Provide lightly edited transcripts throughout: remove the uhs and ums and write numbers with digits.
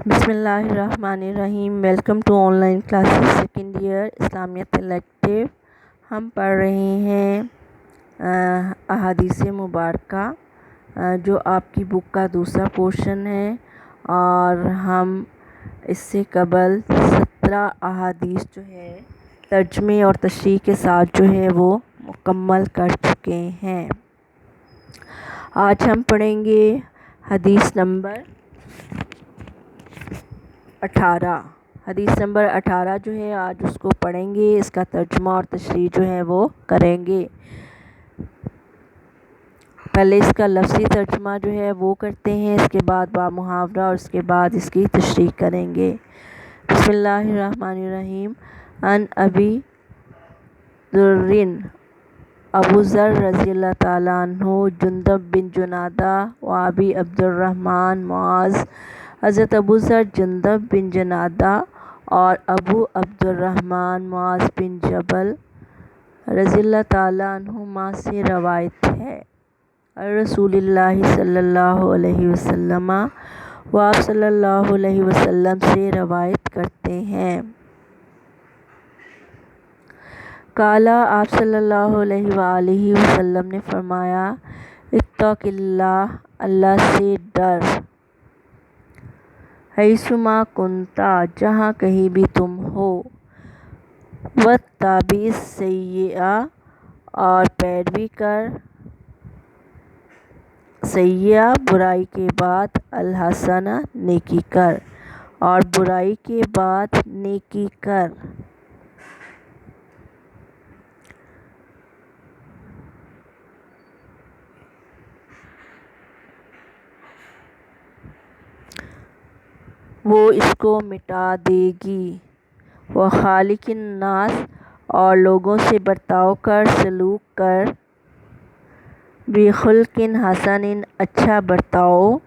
بسم اللہ الرحمن الرحیم۔ Welcome to online classes second year اسلامیت الیکٹیو۔ ہم پڑھ رہے ہیں احادیث مبارکہ جو آپ کی بک کا دوسرا پورشن ہے، اور ہم اس سے قبل 17 احادیث جو ہے ترجمے اور تشریح کے ساتھ جو ہے وہ مکمل کر چکے ہیں۔ آج ہم پڑھیں گے حدیث نمبر 18۔ حدیث نمبر 18 جو ہے آج اس کو پڑھیں گے، اس کا ترجمہ اور تشریح جو ہے وہ کریں گے۔ پہلے اس کا لفظی ترجمہ جو ہے وہ کرتے ہیں، اس کے بعد با محاورہ، اور اس کے بعد اس کی تشریح کریں گے۔ بسم اللہ الرحمن الرحیم۔ ان ابی ذر، ابو ذر رضی اللہ تعالیٰ عنہ، جندب بن جنادہ و ابی عبد الرحمن معاذ۔ حضرت ابو ذر جندب بن جنادہ اور ابو عبد الرحمن معاذ بن جبل رضی اللہ تعالیٰ عنہما سے روایت ہے، رسول اللہ صلی اللہ علیہ وسلم، وہ آپ صلی اللہ علیہ وسلم سے روایت کرتے ہیں۔ قالا، آپ صلی اللہ علیہ وآلہ وسلم نے فرمایا، اتق اللہ، اللہ سے ڈر، حیثما کنتا، جہاں کہیں بھی تم ہو، واتبع السیئۃ، اور پیروی کر سیئۃ برائی کے بعد، الحسنہ نیکی کر، اور برائی کے بعد نیکی کر۔ وہ اس کو مٹا دے گی۔ وخالق الناس، اور لوگوں سے برتاؤ کر، سلوک کر، بخلق حسن، اچھا برتاؤ۔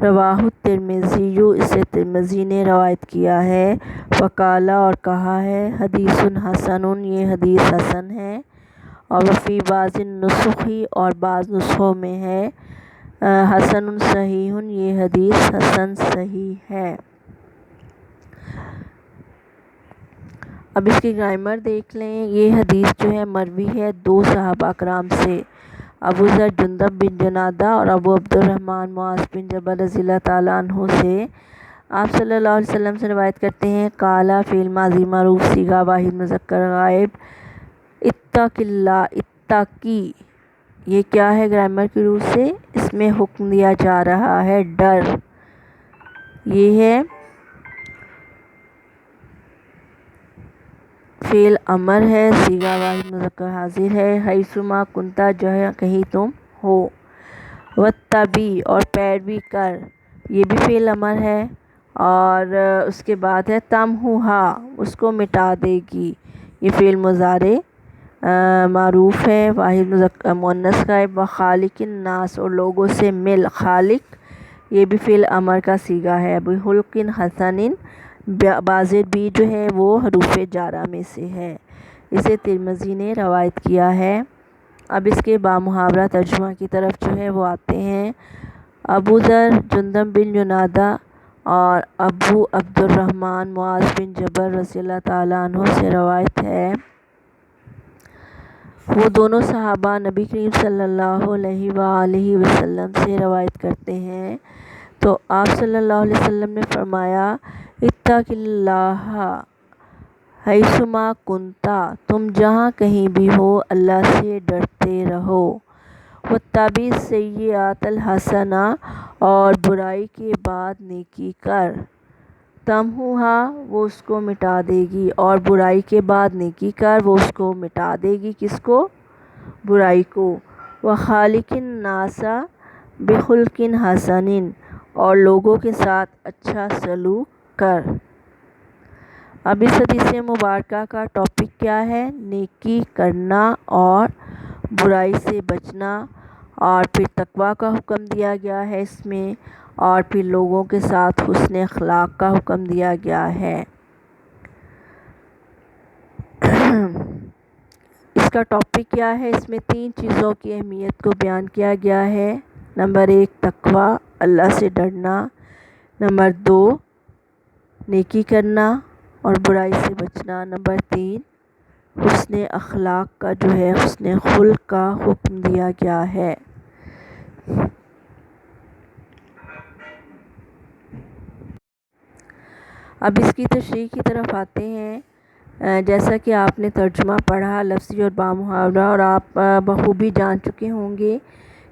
رواہ الترمذی، اسے ترمذی نے روایت کیا ہے۔ وقال، اور کہا ہے، حدیث حسن، یہ حدیث حسن ہے۔ اور وفی بعض النسخ، اور بعض نسخوں میں ہے، حسن صحیح، یہ حدیث حسن صحیح ہے۔ اب اس کی گرامر دیکھ لیں۔ یہ حدیث جو ہے مروی ہے دو صحابہ کرام سے، ابو ذر جندب بن جنادہ اور ابو عبد الرحمن معاذ بن جبل رضی اللہ تعالیٰ عنہ سے۔ آپ صلی اللہ علیہ وسلم سے روایت کرتے ہیں، قالا، فعل ماضی معروف، صیغہ واحد مذکر غائب۔ اتق اللہ، اتقی، یہ کیا ہے گرامر کی روح سے؟ اس میں حکم دیا جا رہا ہے ڈر۔ یہ ہے فعل امر ہے، صیغہ واحد مذکر حاضر ہے۔ حیثما کنتا، جہاں کہیں تم ہو۔ واتبع، اور پیروی کر، یہ بھی فعل امر ہے، اور اس کے بعد ہے تمحوہا، اس کو مٹا دے گی، یہ فعل مضارع معروف ہے، واحد مؤنث غائب۔ وخالق الناس، اور لوگوں سے مل، خالق، یہ بھی فعل امر کا صیغہ ہے۔ بخلق حسن، بازر بھی جو ہے وہ حروف جارہ میں سے ہے۔ اسے ترمذی نے روایت کیا ہے۔ اب اس کے بامحاورہ ترجمہ کی طرف جو ہے وہ آتے ہیں۔ ابو ذر جندب بن جنادہ اور ابو عبد الرحمن معاذ بن جبل رضی اللہ تعالیٰ عنہ سے روایت ہے، وہ دونوں صحابہ نبی کریم صلی اللہ علیہ وآلہ وسلم سے روایت کرتے ہیں، تو آپ صلی اللہ علیہ وسلم نے فرمایا، اتق اللہ حیثما کنتا، تم جہاں کہیں بھی ہو اللہ سے ڈرتے رہو۔ واتبع السیئۃ الحسنہ، اور برائی کے بعد نیکی کر۔ تمحوہا، وہ اس کو مٹا دے گی، اور برائی کے بعد نیکی کر، وہ اس کو مٹا دے گی، کس کو؟ برائی کو۔ وخالق الناس بخلق حسن، اور لوگوں کے ساتھ اچھا سلوک کر۔ اب اس حدیث مبارکہ کا ٹاپک کیا ہے؟ نیکی کرنا اور برائی سے بچنا، اور پھر تقویٰ کا حکم دیا گیا ہے اس میں، اور پھر لوگوں کے ساتھ حسن اخلاق کا حکم دیا گیا ہے۔ اس کا ٹاپک کیا ہے؟ اس میں 3 چیزوں کی اہمیت کو بیان کیا گیا ہے۔ نمبر 1 تقویٰ، اللہ سے ڈرنا۔ نمبر 2 نیکی کرنا اور برائی سے بچنا، نمبر 3 حسن اخلاق کا جو ہے حسن خلق کا حکم دیا گیا ہے۔ اب اس کی تشریح کی طرف آتے ہیں۔ جیسا کہ آپ نے ترجمہ پڑھا لفظی اور بامحاورہ، اور آپ بخوبی جان چکے ہوں گے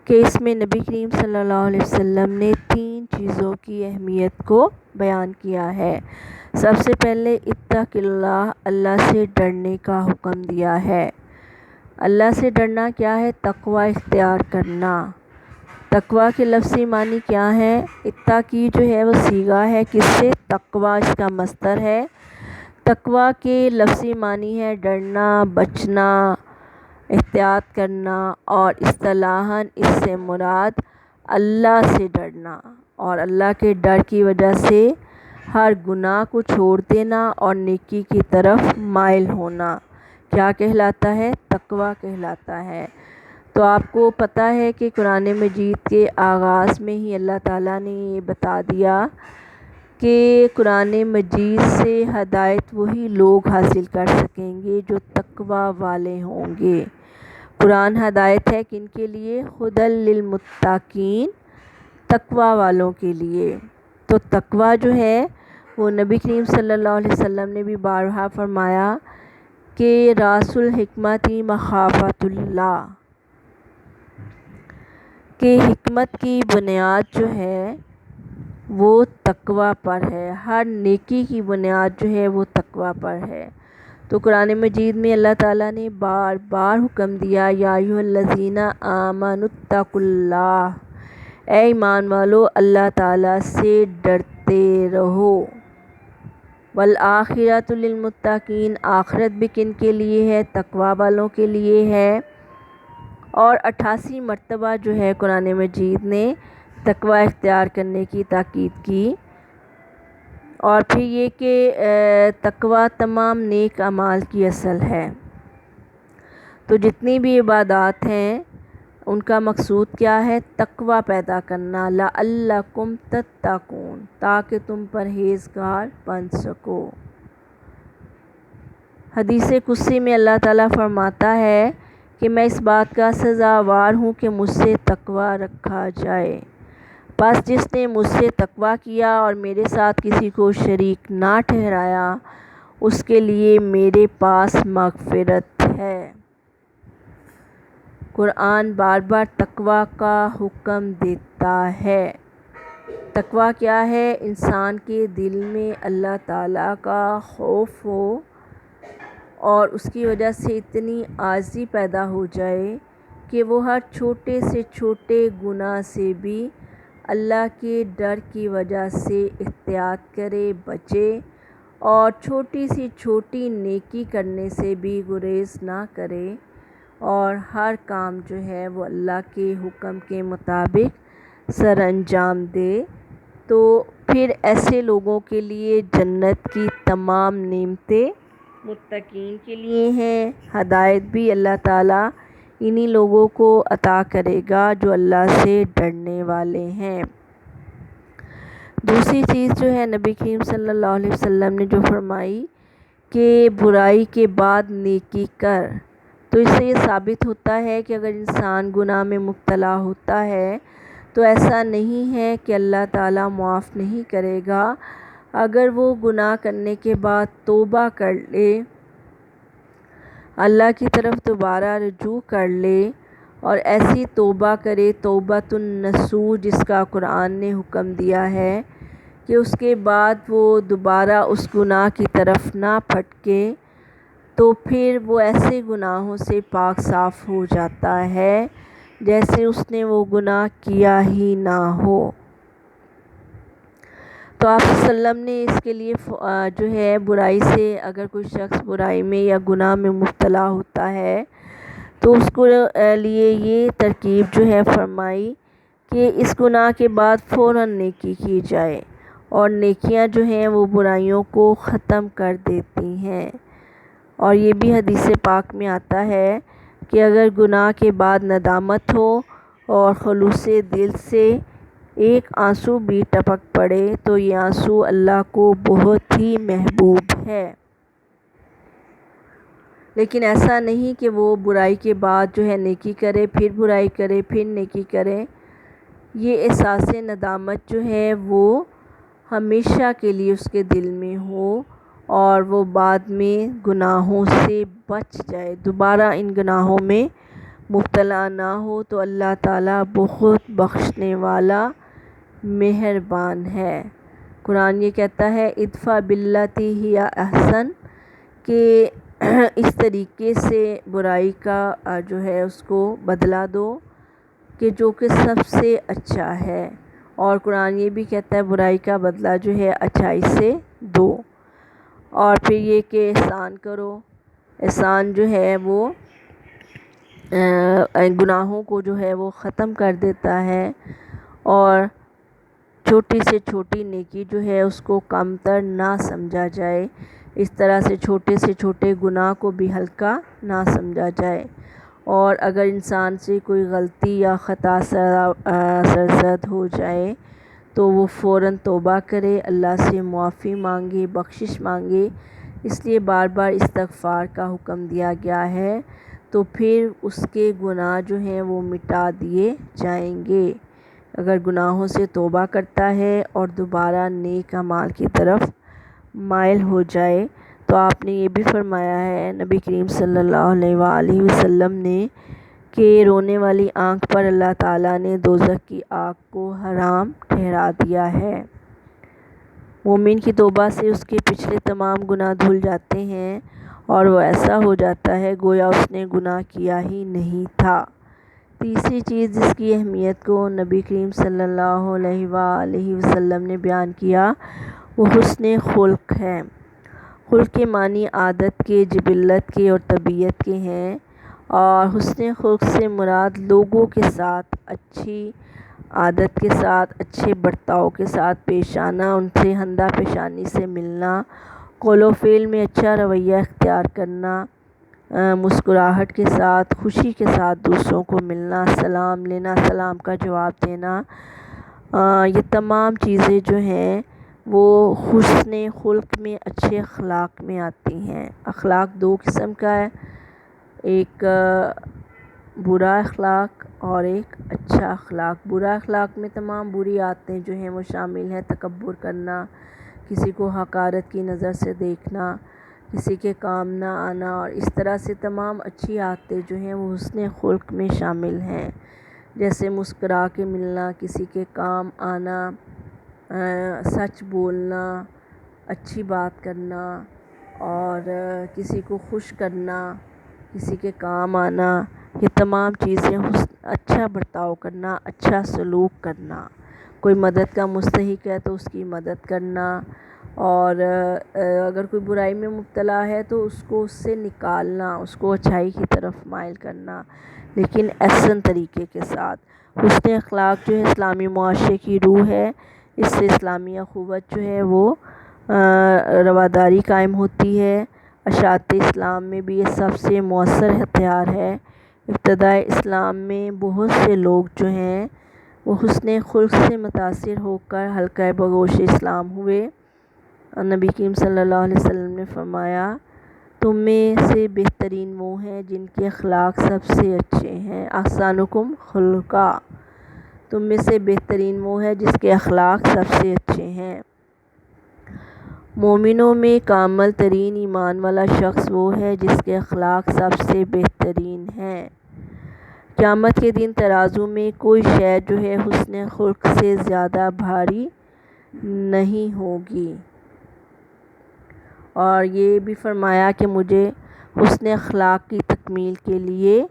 کہ اس میں نبی کریم صلی اللہ علیہ وسلم نے 3 چیزوں کی اہمیت کو بیان کیا ہے۔ سب سے پہلے اتق اللہ، اللہ سے ڈرنے کا حکم دیا ہے۔ اللہ سے ڈرنا کیا ہے؟ تقوی اختیار کرنا۔ تقوی کے لفظی معنی کیا ہے؟ اتقا کی جو ہے وہ صیغہ ہے کس سے؟ تقوی اس کا مصدر ہے۔ تقوی کے لفظی معنی ہے ڈرنا، بچنا، احتیاط کرنا، اور اصطلاحاً اس سے مراد اللہ سے ڈرنا اور اللہ کے ڈر کی وجہ سے ہر گناہ کو چھوڑ دینا اور نیکی کی طرف مائل ہونا کیا کہلاتا ہے؟ تقوی کہلاتا ہے۔ تو آپ کو پتہ ہے کہ قرآن مجید کے آغاز میں ہی اللہ تعالیٰ نے یہ بتا دیا کہ قرآن مجید سے ہدایت وہی لوگ حاصل کر سکیں گے جو تقوی والے ہوں گے۔ قرآن ہدایت ہے کن کے لیے؟ ھدی للمتقین، تقوی والوں کے لیے۔ تو تقوی جو ہے وہ نبی کریم صلی اللہ علیہ وسلم نے بھی بارہا فرمایا کہ راس الحکمت مخافۃ اللہ، کہ حکمت کی بنیاد جو ہے وہ تقوی پر ہے، ہر نیکی کی بنیاد جو ہے وہ تقوی پر ہے۔ تو قرآن مجید میں اللہ تعالیٰ نے بار بار حکم دیا یا ایھا الذین آمنوا اتقوا اللہ، اے ایمان والو اللہ تعالیٰ سے ڈرتے رہو۔ والآخرۃ للمتقین، آخرت بھی کن کے لیے ہے؟ تقوی والوں کے لیے ہے۔ اور 88 مرتبہ جو ہے قرآن مجید نے تقوی اختیار کرنے کی تاکید کی۔ اور پھر یہ کہ تقوی تمام نیک اعمال کی اصل ہے۔ تو جتنی بھی عبادات ہیں ان کا مقصود کیا ہے؟ تقوی پیدا کرنا، لعلکم تتقون، تاکہ تم پرہیزگار بن سکو۔ حدیث قدسی میں اللہ تعالیٰ فرماتا ہے کہ میں اس بات کا سزاوار ہوں کہ مجھ سے تقوی رکھا جائے، بس جس نے مجھ سے تقوی کیا اور میرے ساتھ کسی کو شریک نہ ٹھہرایا اس کے لیے میرے پاس مغفرت ہے۔ قرآن بار بار تقوی کا حکم دیتا ہے۔ تقوی کیا ہے؟ انسان کے دل میں اللہ تعالیٰ کا خوف ہو اور اس کی وجہ سے اتنی عاجزی پیدا ہو جائے کہ وہ ہر چھوٹے سے چھوٹے گناہ سے بھی اللہ کے ڈر کی وجہ سے احتیاط کرے، بچے، اور چھوٹی سی چھوٹی نیکی کرنے سے بھی گریز نہ کرے، اور ہر کام جو ہے وہ اللہ کے حکم کے مطابق سر انجام دے۔ تو پھر ایسے لوگوں کے لیے جنت کی تمام نعمتیں متقین کے لیے ہیں۔ ہدایت بھی اللہ تعالیٰ انہی لوگوں کو عطا کرے گا جو اللہ سے ڈرنے والے ہیں۔ دوسری چیز جو ہے نبی کریم صلی اللہ علیہ وسلم نے جو فرمائی کہ برائی کے بعد نیکی کر، تو اس سے یہ ثابت ہوتا ہے کہ اگر انسان گناہ میں مبتلا ہوتا ہے تو ایسا نہیں ہے کہ اللہ تعالیٰ معاف نہیں کرے گا۔ اگر وہ گناہ کرنے کے بعد توبہ کر لے، اللہ کی طرف دوبارہ رجوع کر لے اور ایسی توبہ کرے توبۃ النصوح، جس کا قرآن نے حکم دیا ہے کہ اس کے بعد وہ دوبارہ اس گناہ کی طرف نہ پھٹکے، تو پھر وہ ایسے گناہوں سے پاک صاف ہو جاتا ہے جیسے اس نے وہ گناہ کیا ہی نہ ہو۔ تو آپ صلی اللہ علیہ وسلم نے اس کے لیے جو ہے برائی سے، اگر کوئی شخص برائی میں یا گناہ میں مبتلا ہوتا ہے تو اس کو لیے یہ ترکیب جو ہے فرمائی کہ اس گناہ کے بعد فوراً نیکی کی جائے، اور نیکیاں جو ہیں وہ برائیوں کو ختم کر دیتی ہیں۔ اور یہ بھی حدیث پاک میں آتا ہے کہ اگر گناہ کے بعد ندامت ہو اور خلوص دل سے ایک آنسو بھی ٹپک پڑے تو یہ آنسو اللہ کو بہت ہی محبوب ہے۔ لیکن ایسا نہیں کہ وہ برائی کے بعد جو ہے نیکی کرے، پھر برائی کرے، پھر نیکی کرے۔ یہ احساس ندامت جو ہے وہ ہمیشہ کے لیے اس کے دل میں ہو اور وہ بعد میں گناہوں سے بچ جائے، دوبارہ ان گناہوں میں مبتلا نہ ہو، تو اللہ تعالیٰ بہت بخشنے والا مہربان ہے۔ قرآن یہ کہتا ہے ادفع باللتی ہی احسن، کہ اس طریقے سے برائی کا جو ہے اس کو بدلہ دو کہ جو کہ سب سے اچھا ہے، اور قرآن یہ بھی کہتا ہے برائی کا بدلہ جو ہے اچھائی سے دو، اور پھر یہ کہ احسان کرو۔ احسان جو ہے وہ گناہوں کو جو ہے وہ ختم کر دیتا ہے، اور چھوٹی سے چھوٹی نیکی جو ہے اس کو کم تر نہ سمجھا جائے، اس طرح سے چھوٹے سے چھوٹے گناہ کو بھی ہلکا نہ سمجھا جائے۔ اور اگر انسان سے کوئی غلطی یا خطا سرزد ہو جائے تو وہ فوراً توبہ کرے، اللہ سے معافی مانگے، بخشش مانگے، اس لیے بار بار استغفار کا حکم دیا گیا ہے، تو پھر اس کے گناہ جو ہیں وہ مٹا دیے جائیں گے۔ اگر گناہوں سے توبہ کرتا ہے اور دوبارہ نیک اعمال کی طرف مائل ہو جائے، تو آپ نے یہ بھی فرمایا ہے نبی کریم صلی اللہ علیہ وآلہ وسلم نے کہ رونے والی آنکھ پر اللہ تعالیٰ نے دوزخ کی آگ کو حرام ٹھہرا دیا ہے۔ مومن کی توبہ سے اس کے پچھلے تمام گناہ دھل جاتے ہیں اور وہ ایسا ہو جاتا ہے گویا اس نے گناہ کیا ہی نہیں تھا۔ تیسری چیز جس کی اہمیت کو نبی کریم صلی اللہ علیہ وآلہ وسلم نے بیان کیا وہ حسن خلق ہے۔ خلق کے معنی عادت کے، جبلت کے اور طبیعت کے ہیں، اور حسن خلق سے مراد لوگوں کے ساتھ اچھی عادت کے ساتھ، اچھے برتاؤ کے ساتھ پیش آنا، ان سے ہندہ پیشانی سے ملنا، قول و فعل میں اچھا رویہ اختیار کرنا، مسکراہٹ کے ساتھ، خوشی کے ساتھ دوسروں کو ملنا، سلام لینا، سلام کا جواب دینا، یہ تمام چیزیں جو ہیں وہ حسن خلق میں، اچھے اخلاق میں آتی ہیں۔ اخلاق دو قسم کا ہے، ایک برا اخلاق اور ایک اچھا اخلاق۔ برا اخلاق میں تمام بری عادتیں جو ہیں وہ شامل ہیں، تکبر کرنا، کسی کو حقارت کی نظر سے دیکھنا، کسی کے کام نہ آنا، اور اس طرح سے تمام اچھی عادتیں جو ہیں وہ حسن خلق میں شامل ہیں، جیسے مسکرا کے ملنا، کسی کے کام آنا، سچ بولنا، اچھی بات کرنا، اور کسی کو خوش کرنا، کسی کے کام آنا، یہ تمام چیزیں اچھا برتاؤ کرنا، اچھا سلوک کرنا۔ کوئی مدد کا مستحق ہے تو اس کی مدد کرنا، اور اگر کوئی برائی میں مبتلا ہے تو اس کو اس سے نکالنا، اس کو اچھائی کی طرف مائل کرنا، لیکن احسن طریقے کے ساتھ۔ حسن اخلاق جو ہے اسلامی معاشرے کی روح ہے، اس سے اسلامی اخوت جو ہے وہ رواداری قائم ہوتی ہے۔ اشاعت اسلام میں بھی یہ سب سے مؤثر ہتھیار ہے۔ ابتدائے اسلام میں بہت سے لوگ جو ہیں وہ حسن خلق سے متاثر ہو کر حلقہ بگوش اسلام ہوئے۔ نبی کریم صلی اللہ علیہ وسلم نے فرمایا تم میں سے بہترین وہ ہیں جن کے اخلاق سب سے اچھے ہیں، احسنکم خلقا، تم میں سے بہترین وہ ہے جس کے اخلاق سب سے اچھے ہیں۔ مومنوں میں کامل ترین ایمان والا شخص وہ ہے جس کے اخلاق سب سے بہترین ہیں۔ قیامت کے دن ترازو میں کوئی شے جو ہے حسن خلق سے زیادہ بھاری نہیں ہوگی۔ اور یہ بھی فرمایا کہ مجھے حسن اخلاق کی تکمیل کے لیے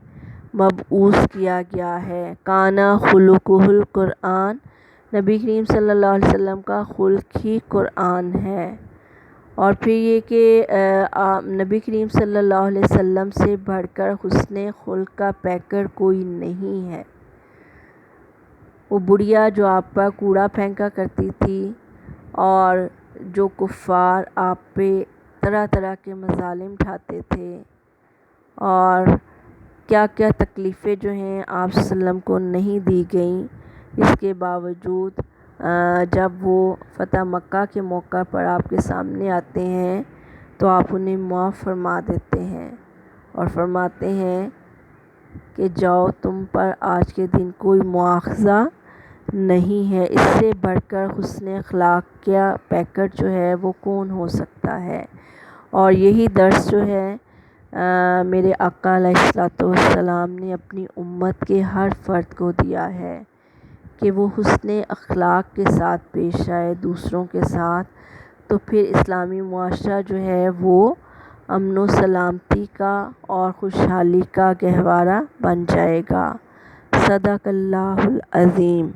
مبعوث کیا گیا ہے۔ کان خلقہ القرآن، نبی کریم صلی اللہ علیہ وسلم کا خلق ہی قرآن ہے۔ اور پھر یہ کہ نبی کریم صلی اللہ علیہ وسلم سے بڑھ کر حسن خلق کا پیکر کوئی نہیں ہے۔ وہ بڑھیا جو آپ پر کوڑا پھینکا کرتی تھی، اور جو کفار آپ پہ طرح طرح کے مظالم ڈھاتے تھے، اور کیا کیا تکلیفیں جو ہیں آپ صلی اللہ علیہ وسلم کو نہیں دی گئیں، اس کے باوجود جب وہ فتح مکہ کے موقع پر آپ کے سامنے آتے ہیں تو آپ انہیں معاف فرما دیتے ہیں اور فرماتے ہیں کہ جاؤ، تم پر آج کے دن کوئی مواخذہ نہیں ہے۔ اس سے بڑھ کر حسن اخلاق کا پیکٹ جو ہے وہ کون ہو سکتا ہے۔ اور یہی درس جو ہے میرے آقا علیہ الصلوۃ والسلام نے اپنی امت کے ہر فرد کو دیا ہے کہ وہ حسن اخلاق کے ساتھ پیش آئے دوسروں کے ساتھ، تو پھر اسلامی معاشرہ جو ہے وہ امن و سلامتی کا اور خوشحالی کا گہوارہ بن جائے گا۔ صدق اللہ العظیم۔